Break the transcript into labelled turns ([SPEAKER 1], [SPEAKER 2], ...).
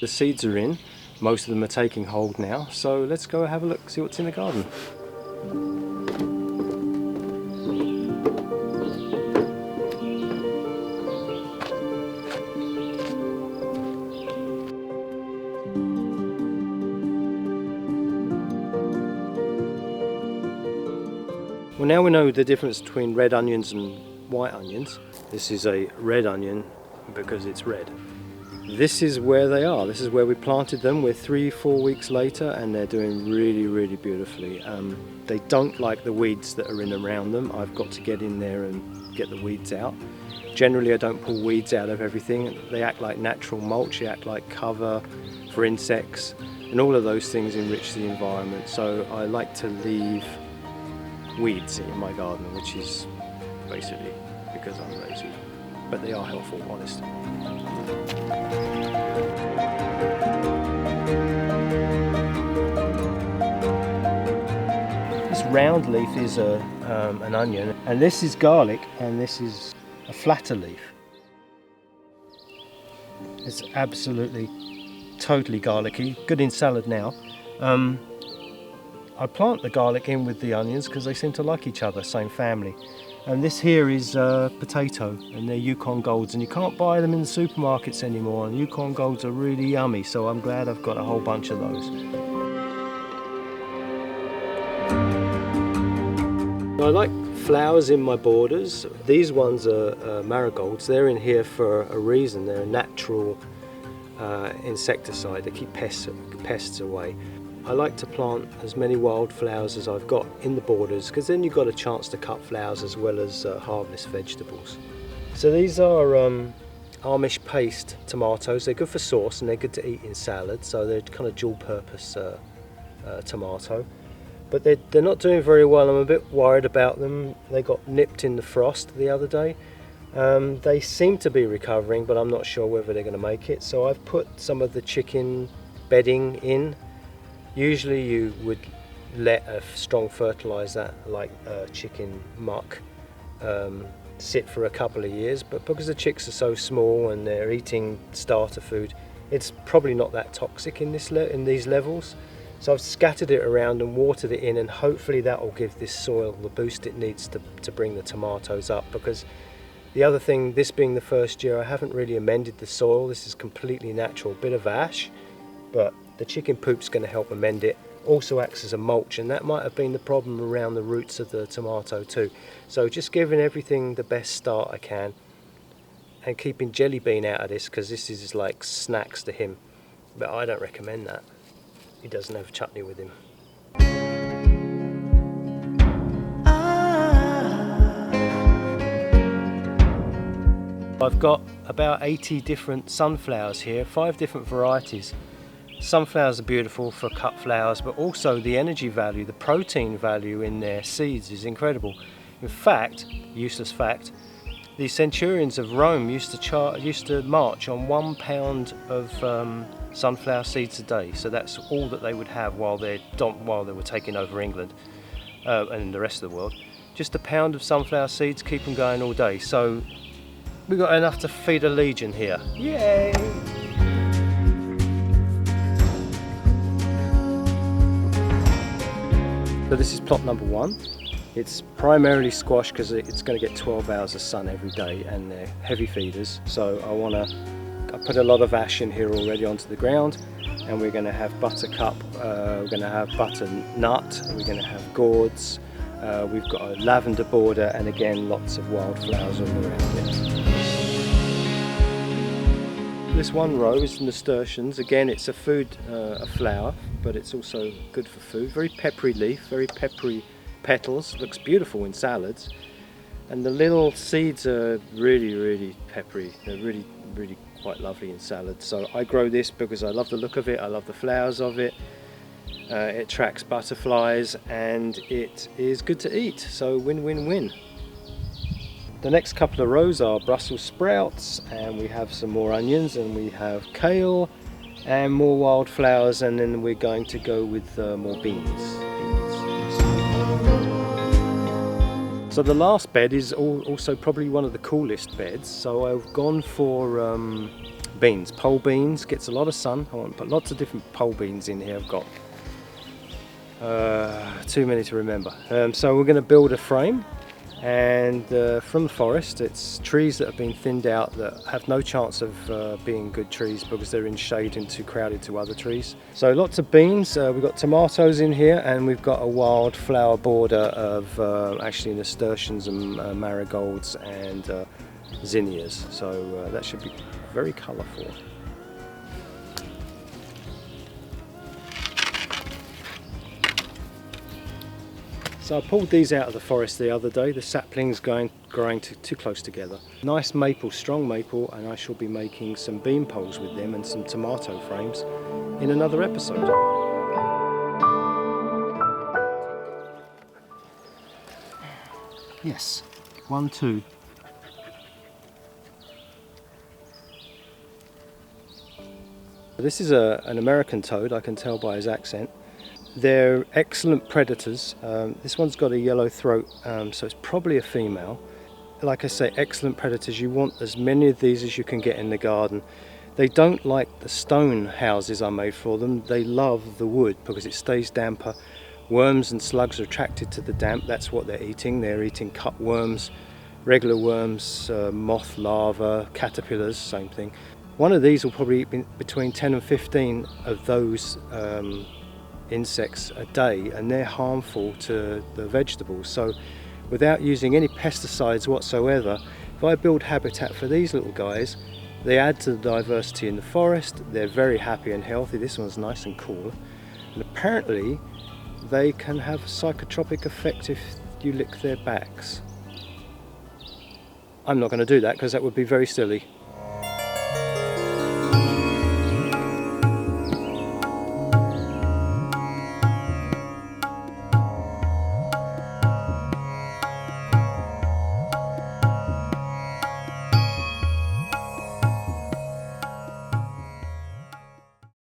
[SPEAKER 1] The seeds are in, most of them are taking hold now, so let's go have a look, see what's in the garden. Well, now we know the difference between red onions and white onions. This is a red onion because it's red. This is where they are. This is where we planted them. We're 3-4 weeks later and they're doing really beautifully. They don't like the weeds that are in around them. I've got to get in there and get the weeds out. Generally I don't pull weeds out of everything. They act like natural mulch, they act like cover for insects, and all of those things enrich the environment. So I like to leave weeds in my garden, which is basically because I'm lazy, but they are helpful, honestly. This round leaf is an onion, and this is garlic, and this is a flatter leaf. It's absolutely totally garlicky, good in salad now. I plant the garlic in with the onions because they seem to like each other, same family. And this here is potato, and they're Yukon Golds, and you can't buy them in the supermarkets anymore, and Yukon Golds are really yummy, so I'm glad I've got a whole bunch of those. I like flowers in my borders. These ones are marigolds. They're in here for a reason. They're a natural insecticide. They keep pests away. I like to plant as many wildflowers as I've got in the borders, because then you've got a chance to cut flowers as well as harvest vegetables. So these are Amish paste tomatoes. They're good for sauce and they're good to eat in salad, so they're kind of dual purpose tomato. But they're not doing very well. I'm a bit worried about them. They got nipped in the frost the other day. They seem to be recovering, but I'm not sure whether they're going to make it. So I've put some of the chicken bedding in. Usually you would let a strong fertiliser like chicken muck sit for a couple of years, but because the chicks are so small and they're eating starter food, it's probably not that toxic in these levels. So I've scattered it around and watered it in, and hopefully that will give this soil the boost it needs to bring the tomatoes up. Because the other thing, this being the first year, I haven't really amended the soil. This is completely natural, bit of ash, but the chicken poop's going to help amend it. Also acts as a mulch, and that might have been the problem around the roots of the tomato too. So just giving everything the best start I can, and keeping Jelly Bean out of this, because this is like snacks to him. But I don't recommend that. He doesn't have chutney with him. I've got about 80 different sunflowers here, 5 different varieties. Sunflowers are beautiful for cut flowers, but also the energy value, the protein value in their seeds is incredible. In fact, useless fact, the centurions of Rome used to march on 1 pound of sunflower seeds a day. So that's all that they would have while they were taking over England and the rest of the world. Just 1 pound of sunflower seeds, keep them going all day. So we've got enough to feed a legion here. Yay! So this is plot number 1. It's primarily squash because it's going to get 12 hours of sun every day, and they're heavy feeders. So I put a lot of ash in here already onto the ground, and we're going to have buttercup, we're going to have butternut, we're going to have gourds, we've got a lavender border, and again lots of wildflowers all around it. This one row is nasturtiums. Again, it's a flower, but it's also good for food. Very peppery leaf, very peppery petals. Looks beautiful in salads. And the little seeds are really peppery. They're really quite lovely in salads. So I grow this because I love the look of it. I love the flowers of it. It attracts butterflies and it is good to eat. So win-win-win. The next couple of rows are Brussels sprouts, and we have some more onions, and we have kale and more wildflowers, and then we're going to go with more beans. So the last bed is also probably one of the coolest beds. So I've gone for beans, pole beans. Gets a lot of sun. I want to put lots of different pole beans in here. I've got too many to remember. So we're going to build a frame, and from the forest, it's trees that have been thinned out that have no chance of being good trees because they're in shade and too crowded to other trees. So lots of beans. We've got tomatoes in here, and we've got a wild flower border of actually nasturtiums and marigolds and zinnias. So that should be very colourful. So I pulled these out of the forest the other day. The saplings growing too close together. Nice maple, strong maple, and I shall be making some bean poles with them and some tomato frames in another episode. Yes, 1, 2. This is an American toad, I can tell by his accent. They're excellent predators. This one's got a yellow throat, so it's probably a female. Like I say, excellent predators. You want as many of these as you can get in the garden. They don't like the stone houses I made for them. They love the wood because it stays damper. Worms and slugs are attracted to the damp. That's what they're eating. They're eating cutworms, regular worms, moth larvae, caterpillars, same thing. One of these will probably eat between 10 and 15 of those insects a day, and they're harmful to the vegetables. So without using any pesticides whatsoever, if I build habitat for these little guys, they add to the diversity in the forest. They're very happy and healthy. This one's nice and cool, and apparently they can have a psychotropic effect if you lick their backs. I'm not going to do that because that would be very silly.